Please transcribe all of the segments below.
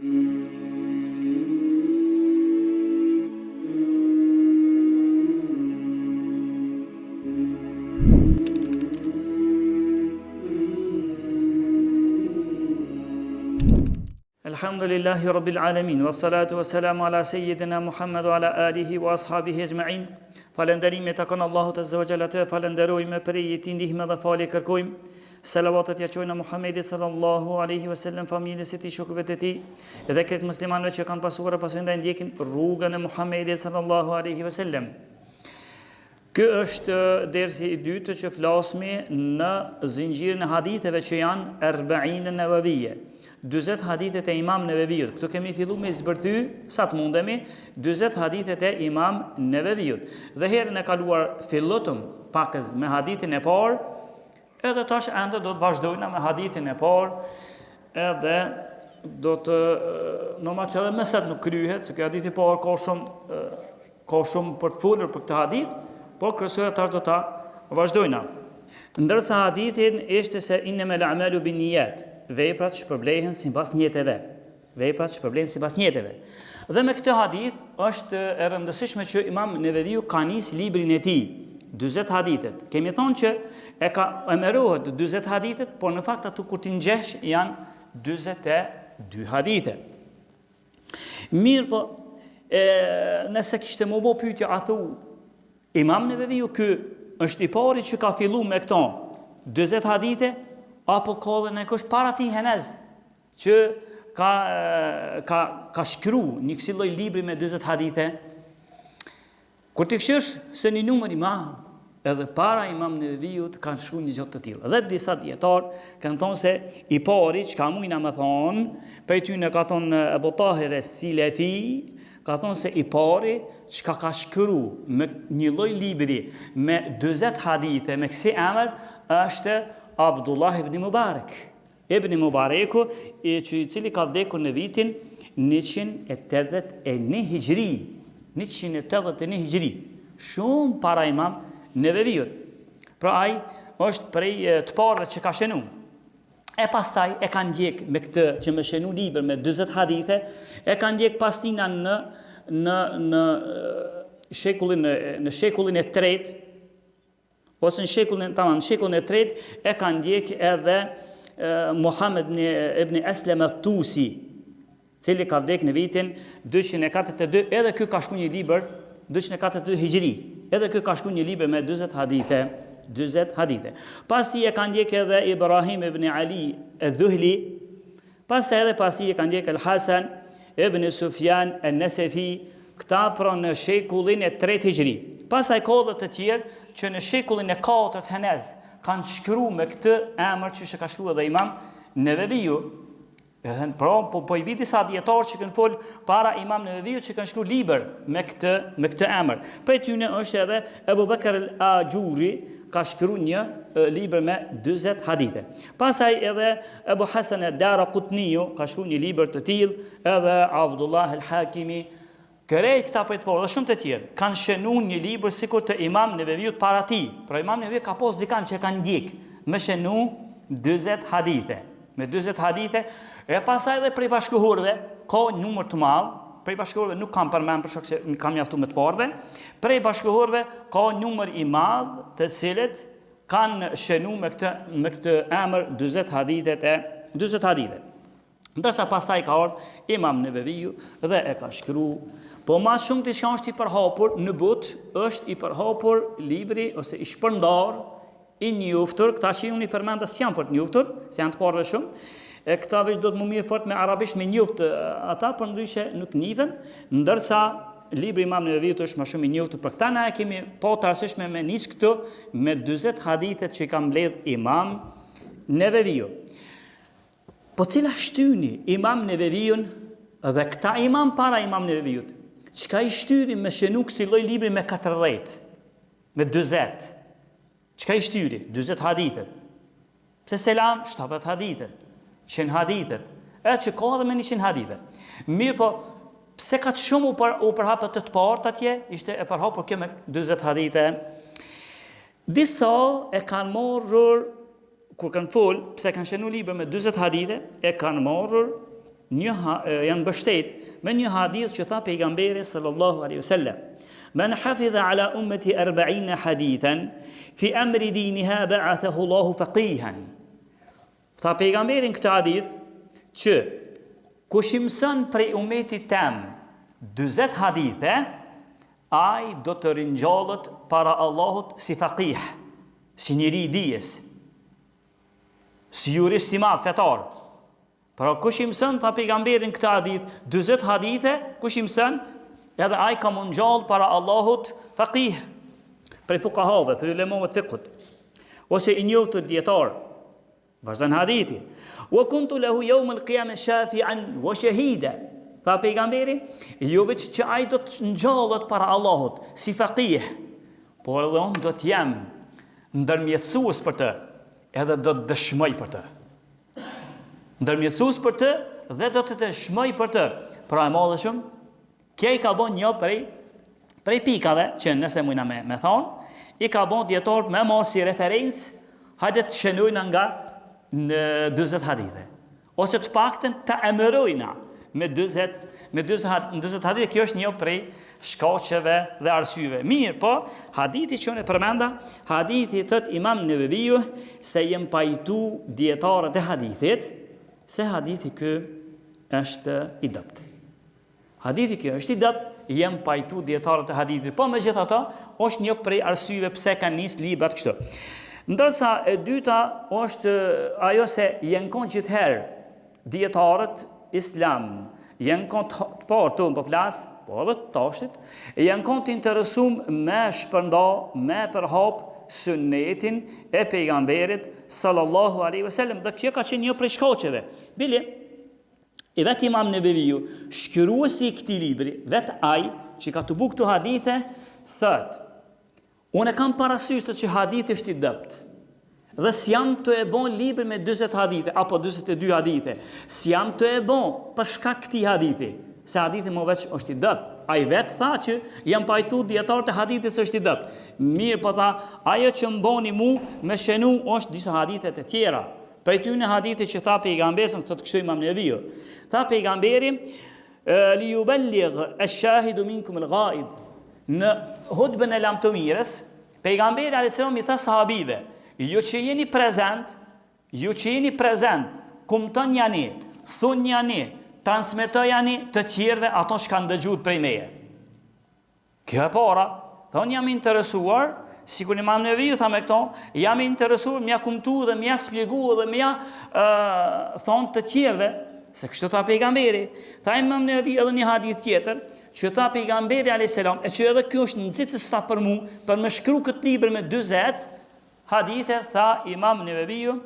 Alhamdulillahi Rabbil Alamin, wa salatu wa salamu ala Sayyidina Muhammad wa ala alihi wa ashabihi ajma'in. Falënderimi takon Allahut Azza wa Jalla, të falenderojmë për jetin, ndihmë dhe falje kërkojmë. Salavatet ja qojnë Muhammedit sallallahu alaihi wasallam, familjes së tij, shokëve të tij, dhe këtë muslimanëve që kanë pasur pasojë ndaj ndjekin rrugën e Muhammedit sallallahu alaihi wasallam. Ky është dersi i dytë që flasmi në zinxhirin e haditheve që janë 40 Nawawiyye. 40 hadithet e Imam Neveviut. Këtu kemi fillu me zbërthy, sa të mundemi, 40 hadithet e Imam Neveviut. Dhe herën e kaluar fillotëm pakës me hadithin e parë, edhe tash ende do të vazhdojna me hadithin e parë, edhe do të normal që edhe meset nuk kryhet, se kjo hadith i parë ka shumë për të folur për këtë hadith, por kryesore tash do ta vazhdojna. Ndërsa hadithin ishte se innamal a'malu binniyat, veprat shpërblehen sipas niyeteve. Veprat shpërblehen sipas niyeteve. Dhe me këtë hadith është e rëndësishme që Imam Neveviu ka nis librin e tij, 40 hadithet. Kemi thonë që e ka emërohet 40 hadithet, por në fakt ato kur ti ngjesh janë 42 hadithe. Mirë po, nëse kishte më bo pyetje, a thu Imam Neveviu ky është i pari që ka fillu me këto 40 hadithe, apo ka dhe në kush para ti henez, që ka shkru një kësi lloj libri me 40 hadithe. Kur ti këshësh se një numër i madh, edhe para Imam Neveviut kanë shkruar një gjë të tillë. Dhe disa dietar kanë thonë se i pari çka mujna më thonë, prej tyre ka thonë Abu Tahir es-Silafi, ka thonë se i pari çka ka shkruar me një lloj libri me 40 hadithe me kësi emër është Abdullah ibn Mubarak. Ibn Mubaraku, i cili ka vdekur në vitin 181 Hijri. 181 Hijri. Shumë para Imam Neveviut. Pra ai është prej të parëve që ka shenu. E pastaj e kanë ndjek me këtë që më shenu libër me 40 hadithe, e kanë ndjek pastina në shekullin e tretë, ose në shekullin e tretë e kanë ndjek edhe Muhammed ibn Aslam at-Tusi, cili ka vdek në vitin 242, edhe ky ka shkruar një libër 242 Hijri. Edhe ky ka shkruar një libër me 40 hadithe, 40 hadithe. Pasi e kanë ndjek edhe Ibrahim ibn Ali al-Dhuhli, pasi e kanë ndjek al-Hasan ibn Sufyan al-Nasafi, këta pra në shekullin e 3 Hijri. Pastaj ka edhe të tjerë që në shekullin e 4 Henez kanë shkruar me këtë emër që ka shkruar edhe Imam Neveviu. Po i vi disa dietar që kanë fol para Imam Neveviut që kanë shkruar libër me këtë emër. Prej tyre është edhe Abu Bakr al-Ajuri, ka shkruar një libër me 40 hadithe. Pastaj edhe Abu Hasan ad-Daraqutniu ka shkruar një libër të tillë, edhe Abdullah al-Hakimi, kërejt këta për të porë, dhe shumë të tjerë, kanë shenu një libër sikur të Imam Neveviut para ti. Pra Imam Neveviut ka pos dikan që kanë ndjek, me shenu 20 hadithe. Me 20 hadithe, e pasaj dhe prej bashkëhorëve, ka numër të madhë, prej bashkëhorëve nuk kam përmen për shkak se kam mjaftu me të parëve, prej bashkëhorëve ka numër i madhë të cilët kanë shenu me këtë emër 20 hadithe. Ndërsa pastaj ka ardhur Imam Neveviu dhe e ka shkruar. Po ma shumë të shka është i përhapur në botë, është i përhapur libri ose i shpërndar i njoftur, këta që unë i përmenda si janë fort njoftur, si janë të parëve shumë, këta veç do të më mirë fort me arabisht me njoft ata, për ndryshe nuk njiven, ndërsa libri Imam Neveviut është më shumë i njoftur. Për këta na e kemi po të arsyeshme me nis këtu me 40 hadithet që i ka mbledh Imam Neveviu. Po cila shtyni Imam Neveviun dhe këta imam para Imam Neveviut? Çka i shtyri me shenu kësi lloj libri me 40, me 20? Çka i shtyri? 20 hadithet. Pse selam 70 hadithet, 100 hadithet, edhe që ka edhe me 100 hadithet. Mirë po, pse ka të shumë u përhapë të partë atje, ishte e përhapur kjo me 20 hadithet. Disa e kanë marrur, kur kanë fol, pse kanë shenu libër me 20 hadithe, e kanë marrur janë mbështet me një hadith që tha pejgamberi sallallahu alaihi wasallam: "Man hafidha ala ummati 40 hadithan fi amri diniha ba'athahu Allahu faqihan." Tha pejgamberi në këtë hadith që kush i mëson prej ummetit tem 40 hadithe, ai do të ringjallët para Allahut si faqih, si njeri i dijes, si jurist i madh fetar. Pra kush i mëson, tha pejgamberi në këtë hadith, 40 hadithe, kush i mëson, edhe ai ka mund gjallë para Allahut faqih, prej fuqahave, prej ulemave të fiqhut, ose i njohur dietar. Vazhdon hadithi: "Wa kuntu lahu yawm al-qiyamah shafi'an wa shahida." Tha pejgamberi, jo vetë që ai do të ngjallet para Allahut si faqih, por edhe unë do të jem ndërmjetësues për të, edhe do të dëshmoj për të. Ndërmjetësues për të dhe do të dëshmoj për të. Pra e madhe shumë, kjo i ka bon një prej pikave që nëse mujna me thonë, i ka bon djetarët me marë si referencë, hajde të shënojna nga në 20 hadithe. Ose të paktën të emërojna me 20 hadithe. Kjo është një prej shkaqeve dhe arsyeve. Mirë, po, hadithi që unë e përmenda, hadithi thot Imam Neveviu se jem pajtu dietarët e hadithit, se hadithi kë është i dopt. Hadithi kë është i dopt, jem pajtu dietarët e hadithit. Po megjithatë, është një prej arsyeve pse kanë nis librat kështu. Ndërsa e dyta është ajo se janë kon gjithherë dietarët islam, janë kon të parë të më flas, po edhe të tashtit, janë kon të interesum me shpërnda, me përhap sunnetin e pejgamberit sallallahu alaihi wasallam. Dhe kjo ka qenë një prej shkaqeve. Bile, i vetë Imam Neveviu, shkruesi i këtij libri, vetë ai që ka të bu këto hadithe, thot: unë kam parasysh të që hadithi është i dopt. Dhe s'jam të e bon libër me 20 hadithe, apo 22 hadithe. S'jam të e bon për shkak këtij hadithi, se hadithi më veç është i dopt. Ai vetë tha që jam pajtu dietarët e hadithit se është i dopt. Mirë, po tha, ajo që mboni mu me shenu është disa hadithe të tjera. Prej tyne hadithi që tha pejgamberi, këtë kështu Imam Neveviu. Tha pejgamberi: li yuballigh ash-shahidu minkum al-ghaib. Në hutbën e lamtomirës, pejgamberi alayhis salam i tha sahabive: ju që jeni prezent, kumton jani, thun jani, transmetoj jani të tjerëve ato që kanë dëgjuar prej meje. Kjo e para, thonë jam interesuar, sikur Imam Neveviu tha me këto, jam interesuar, m'ja kumtu dhe m'ja spjegu dhe m'ja thonë të tjerëve, se kështu tha pejgamberi. Tha Imam Neveviu edhe një hadith tjetër, që tha pejgamberi alayhis salam, e që edhe kjo është nxitës ta për mu, për me shkru këtë libër me 20 hadithe, tha Imam Neveviu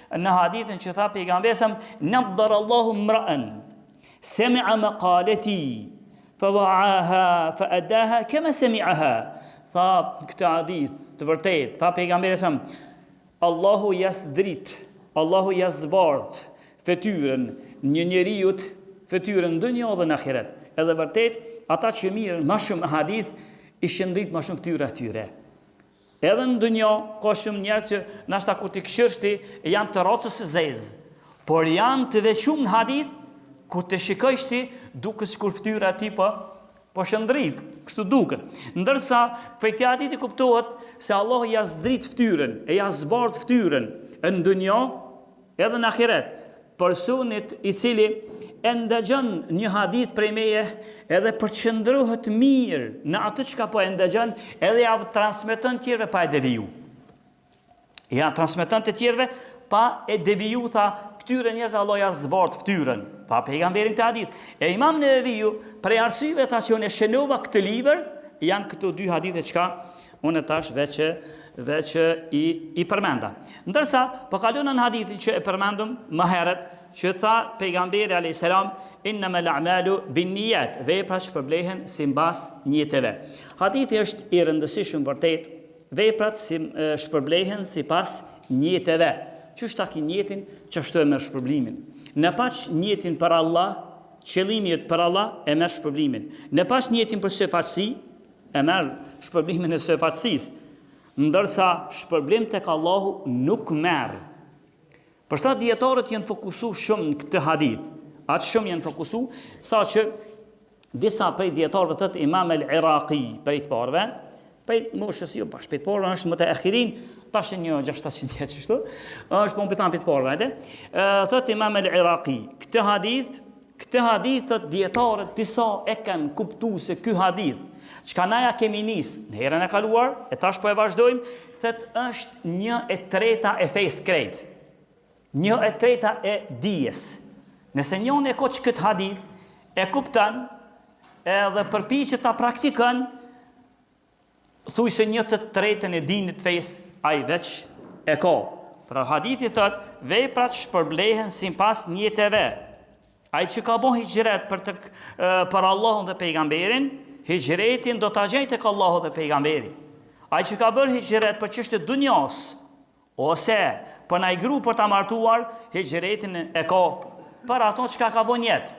në hadithin që tha pejgamberi sa: "Naddara Allahu imra'an sami'a maqalati fa wa'aha fa adaha kama sami'aha." Tha këtë hadith të vërtet, tha pejgamberi sa: Allahu jasdrit, Allahu jasbart fytyrën një njeriu, fytyrën dunjë dhe në ahiret. Edhe vërtet, ata që mirën më shumë hadith, i shëndrit më shumë fytyra tyre. Edhe në dunjë ka shumë njerëz që nashta kur ti këshirshti janë të rrocës së zezë, por janë të veçum në hadith, kur të shikojsh ti duket sikur fytyra e tij po shëndrit, kështu duket. Ndërsa prej këtij hadithi kuptohet se Allahu ja zdrit fytyrën, e ja zbart fytyrën në dunjë edhe në ahiret. Personit i cili e ndëgjon një hadith prej meje, edhe përqendrohet mirë në atë çka po e ndëgjon, edhe ja transmeton tjerëve pa e deviju. Ja transmeton të tjerëve pa e deviju, tha këtyre njerëzve Allah ja zbart fytyrën. Tha pejgamberi këtë hadith. E Imam Neveviu prej arsyeve tha që unë e shënova këtë libër, janë këto dy hadithe çka unë tash veç i përmenda. Ndërsa po kalon në hadithin që e përmendëm më herët, që tha pejgamberi alayhis salam: innamal a'malu binniyat, veprat shpërblehen sipas niyeteve. Hadithi është i rëndësishëm vërtet, veprat shpërblehen sipas niyeteve. Çu taki niyetin, çashtu e merr shpërblimin. Në paç niyetin për Allah, qëllimi është për Allah, e merr shpërblimin. Në paç niyetin për sefatësi, e merr shpërblimin e sefatësisë. Ndërsa shpërblim tek Allahu nuk merr. Për shkak dietarët janë fokusuar shumë në këtë hadith. Atë shumë janë fokusu, sa që disa prej djetarëve thëtë Imam el-Iraqi, prej të parëve, prej moshës jo bash, prej të parëve është më të akhirin, tash një 600 vjeç kështu, është po mpitan prej të parëve, thëtë Imam el-Iraqi, këtë hadith thëtë djetarët disa e kanë kuptu se ky hadith, çka naja kemi nisë në herën e kaluar, e tash po e vazhdojmë, thëtë është 1/3 e fejs krejt, 1/3 e dijes. Nëse njën e ko që këtë hadith, e kuptan, edhe përpiqet ta praktikon, thuj se 1/3 e dinit fejs, a i veç e ko. Pra hadithi thot, veprat shpërblehen sipas njeteve. Ai që ka bon hijret për Allahun dhe pejgamberin, hijretin do ta gjejë tek Allahu dhe pejgamberi. Ai që ka bërë hijret për çështje dunjos, ose për na i gru për ta martuar, hijretin e ka për ato që ka bon jetë.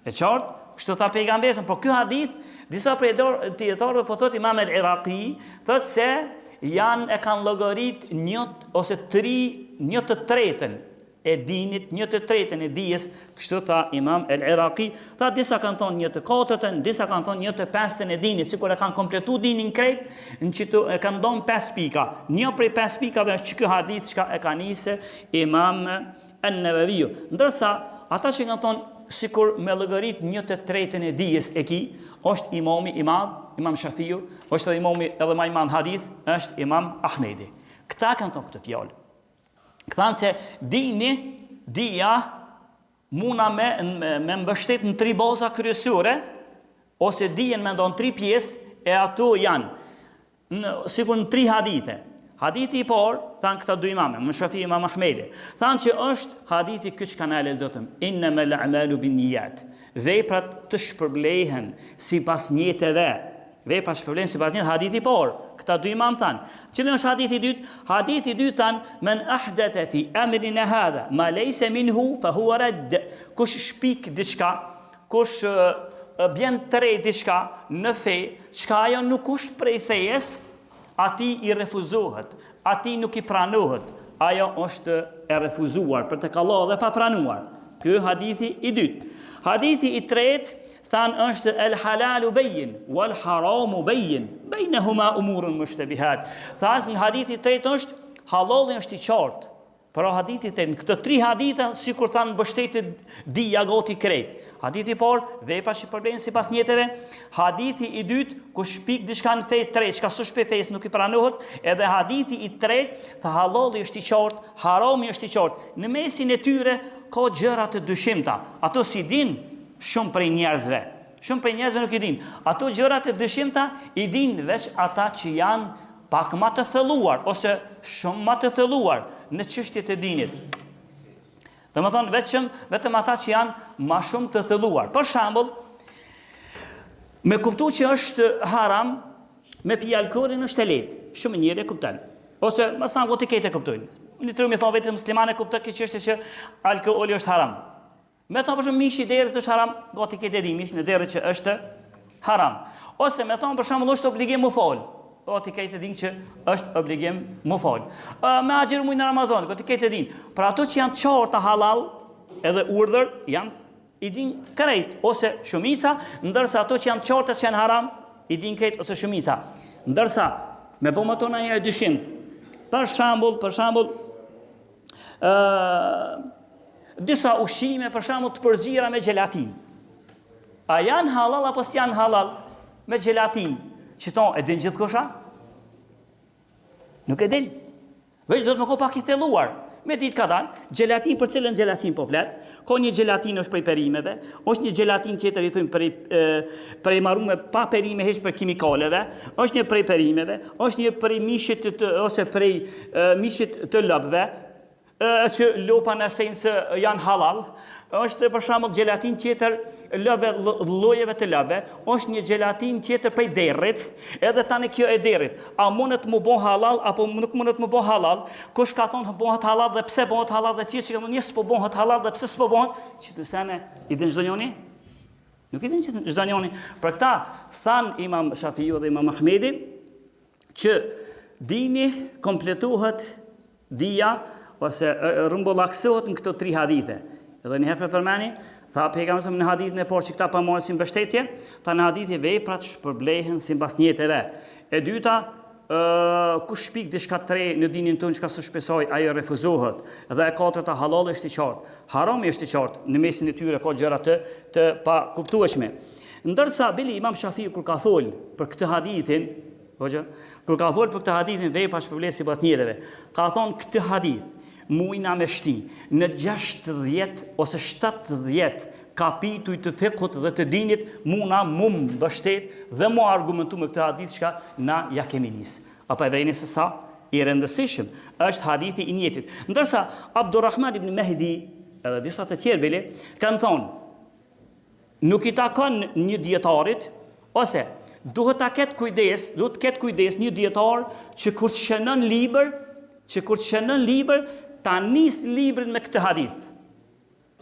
E qartë, kështu tha pejgamberi, por ky hadith, disa prej dietarëve po thot Imam el-Iraqi, thot se janë e kanë llogarit 1/3 e dinit, 1/3 e dijes, kështu tha Imam el-Iraqi, tha disa kanë thonë 1/4, disa kanë thonë 1/5 e dinit, sikur e kanë kompletu dinin krejt, në që e kanë ndonë 5 pika. Një prej 5 pikave është që ky hadith që e ka nisë Imam an-Nawawi. Ndërsa ata që kanë thonë sikur me llogarit 1/3 e dijes e ki, është imami i madh, Imam Shafiu, është edhe imami edhe më i madh hadith, është Imam Ahmedi. Këta kanë thonë këtë fjalë. Këthanë që dija muna me mbështet në 3 baza kryesore, ose dijen me ndonë 3 pjesë, e ato janë sikur në 3 hadithe. Hadithi i parë, thanë këta 2 imame, Imam Shafiu, Imam Ahmedi, thanë që është hadithi këtë që kanë lexuar, innamal a'malu binniyat. Veprat të shpërblehen sipas njeteve. Veprat shpërblehen sipas njeteve, hadithi i parë. Këta 2 imam thanë. Cili është hadithi i dytë? Hadithi i dytë thanë, men ahdatha fi amrina hadha ma laysa minhu fa huwa radd. Kush shpik diçka, kush bjen të re diçka në fe, çka ajo nuk është prej fejes, ati i refuzohet, ati nuk i pranohet, ajo është e refuzuar për tek Allah dhe pa pranuar. Ky hadithi i dytë. Hadithi i tretë thanë është el halalu bejin, wal haramu bejin, bejnehuma umurun mushtabihat. Thasë në hadithi i tretë është halali është i qartë. Pra hadithi i tretë, në këtë 3 haditha, sikur thanë mbështetit dija gati krejt. Hadithi i parë, vepra që shpërblehen sipas njeteve. Hadithi i dytë, ku shpik diçka në fe tretë, çka s'është pe fesë nuk i pranohet, edhe hadithi i tretë, tha halali është i qartë, harami është i qartë. Në mesin e tyre ka gjëra të dyshimta. Ato si din shumë prej njerëzve. Shumë prej njerëzve nuk i din. Ato gjëra të dyshimta i din veç ata që janë pak më të thelluar ose shumë më të thelluar në çështjet e dinit. Domethënë vetëm ata që janë më shumë të thelluar. Për shembull, me kuptu që është haram me pi alkoolin është e lehtë. Shumë njerëz e kupton. Ose mos ta ngoti këtë e kuptojnë. Në tërë më thonë vetë muslimane kupton këtë çështje që alkooli është haram. Me thonë për shumë mishi i derës është haram, gati këtë edhim mish në derë që është haram. Ose me thonë për shembull është obligim mu fal. Gati këtë edhim që është obligim mu fal. Me agjeru muj në Ramazan, gati këtë edhim. Për ato që janë qarta halal edhe urdhër, janë i din krejt ose shumica, ndërsa ato që janë qarta që janë haram, i din krejt ose shumica. Ndërsa, me bëmë ato në një dyshim. Për shembull, disa ushqime për shembull të përzira me gelatin. A janë halal apo s'janë halal me gelatin? Qëto e din gjithkusha? Nuk e din. Veç do të më ko pak i thelluar. Me ditë ka dalë, gelatin për cilën gelatin po flet, ka një gelatin është prej perimeve, është një gelatin tjetër i thujmë prej marume pa perime heq për kimikaleve, është një prej perimeve, është një prej mishit ose prej mishit të lëbëve, që lopa në esencë janë halal, është për shembull gelatin tjetër llojeve të lëve, është një gelatin tjetër prej derrit, edhe tani kjo e derrit, a mundet më bon halal apo nuk mundet më bon halal? Kush ka thonë bëhet halal dhe pse bëhet halal dhe tjetër që ka thonë një s'po bëhet halal dhe pse s'po bëhet? Që të sene i din çdo njëri? Nuk i din çdo njëri. Për këta than Imam Shafiu dhe Imam Ahmedi që dini kompletohet dija ose rrumbullaksohet në këto 3 hadithe. Edhe një herë për përmeni, tha pejgamberi në hadithin e parë që këta përmohen si mbështetje, ta në hadithi veprat shpërblehen si mbas njetëve. E dyta, kush shpik diçka të re në dinin tonë çka së shpesoj, ajo refuzohet. Dhe e katërta, halal është i qartë. Harami është i qartë, në mesin e tyre ka gjëra të pa kuptueshme. Ndërsa bili Imam Shafiu kur ka fol për këtë hadithin, kur ka fol për këtë hadithin vepra shpërblehen si mbas njetëve, ka thonë këtë hadith mujna me shti në 60 ose 70 kapituj të fikut dhe të dinit muna mu mbështet dhe mu argumentu me këtë hadith shka na ja kemi nis. Apo e vejni se sa i rëndësishëm është hadithi i njetit. Ndërsa Abdurrahman ibn Mehdi edhe disa të tjerë bile kanë thonë nuk i takon një dietarit ose duhet të ketë kujdes një dietar që kur të shënon libër ta nis librin me këtë hadith.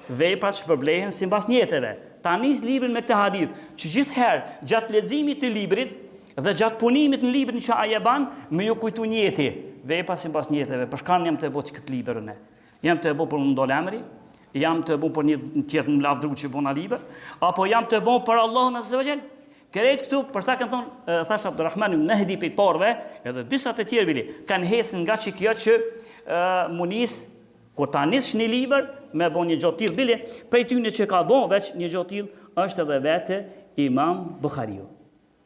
Veprat shpërblehen si mbas njetëve. Ta nis librin me këtë hadith, që gjithherë gjatë leximit të librit dhe gjatë punimit në librin që ai e ban, më ju kujtu njeti. Veprat si mbas njetëve. Për shkak jam të bëj këtë libër unë. Jam të bëj për më ndol emri, jam të bëj për një tjetër më lavdru që bona libër, apo jam të bëj për Allahun azza wa jall. Kërejt këtu, për ta kanë thonë, thash Abdurrahman ibn Mehdi për parve, edhe disa të tjerë bili, kanë hesën nga që kjo që munis, kur ta nisë një liber, me bon një gjotil bili, prej tyne që ka bon veç një gjotil, është edhe vete Imam Bukhariu.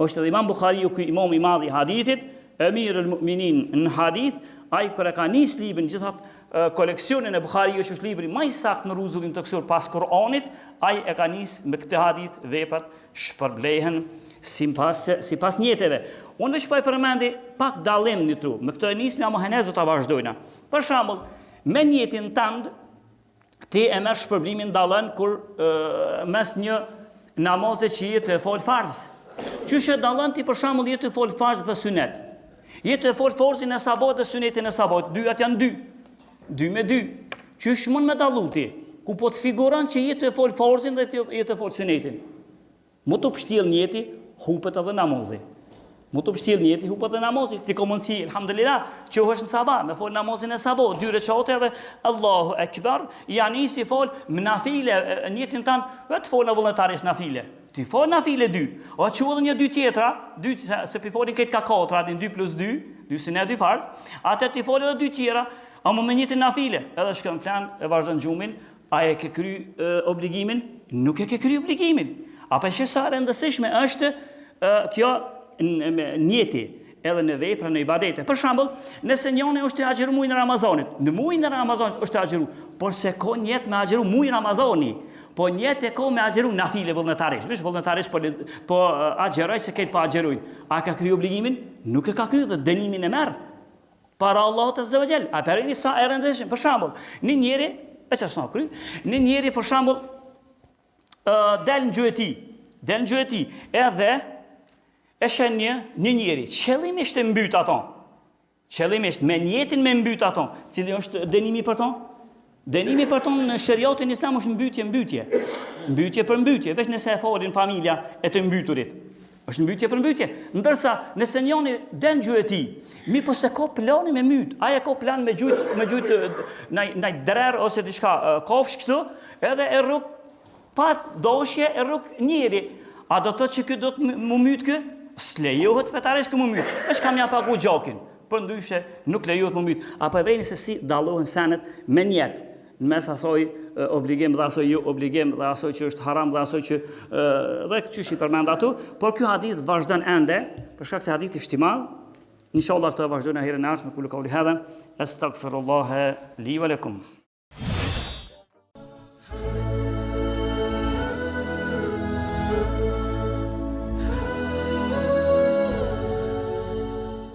është edhe Imam Bukhariu, ky imam i madh i hadithit, Emirul Mu'minin në hadith, ai kur e ka nis librin gjithat koleksionin e Bukhariu, që është libri më i saktë në rrezullin të kësaj pas Kur'anit, ai e ka nis me këtë hadith veprat shpërblehen sipas njetëve. Unë veç po e përmendi pak dallim në tu. Me këtë nismja mohenez do ta vazhdojna. Për shembull, me njetin tënd ti e merr shpërblimin dallën kur mes një namaze që je të fol farz. Qysh e dallon ti për shembull je të fol farz dhe sunet. Je të fol farzin e sabahut dhe sunetin e sabahut. Dyat janë dy. 2 me 2. Qysh mund me dallu ti? Ku po të figuron që je të fol farzin dhe je të fol sunetin. Mu të pështjel njeti, hupet edhe namazi. Mu të pështjel njeti, hupet edhe namazi. Ti ka mundësi, alhamdulillah, që është në sabah, me fol namazin e sabah, 2 rekate edhe Allahu Ekber, janë isi fol më nafile, njetin tanë, vetë fol në vullnetarisht nafile. Ti fol nafile 2, o që edhe një 2 tjetra, se pi folin këtë ka 4, adin 2 plus 2, 2 sinet 2 farz, atë ti fol edhe 2 tjera, a më me njetin nafile, edhe shkën flan e vazhdon gjumin, a e ke kry obligimin? Nuk e ke kry obligimin. Apo e sa rëndësishme është kjo njeti edhe në vepra në ibadete. Për shembull, nëse njëri është të agjëru muajin e Ramazanit, në muajin e Ramazanit është të agjëru, por se ka njet me agjëru muajin Ramazani, po njet e ka me agjëru nafile vullnetarisht. Vesh vullnetarisht po agjëroj se këtë po agjëroj. A ka kryer obligimin? Nuk e ka kryer, dhe dënimin e merr para Allahut azza wa jall. A për një sa e rëndësishme. Për shembull, një njeri, një njeri për shembull del në gjëti, edhe e shen një njeri, qëllimisht e mbyt ato, qëllimisht me njetin me mbyt ato, cili është dënimi për to? Dënimi për to në shariatin islam është mbytje për mbytje, veç nëse e folin familja e të mbyturit, është mbytje për mbytje, ndërsa nëse njoni del në gjëti, mi po se ka plani me myt, aja ka plan me gjujt në drer ose diçka kafsh këtu, edhe e rrug pa doshje e rrug njeri. A do të që këtë do të më mytë kë? S'lejohet vetarisht kë më mytë. Veç kam ja pagu gjakin. Për ndryshe nuk lejohet më mytë. Apo e vrejni se si dallohen senet me njetë. Në mes asoj obligim dhe asoj jo obligim dhe asoj që është haram dhe asoj që dhe qysh i përmend atu. Por kjo hadith vazhdon ende, për shkak se hadith ishtë i madh. Inshallah këtë vazhdojnë herën e ardhshme, kullu qawli hadha, astaghfirullaha li wa lakum.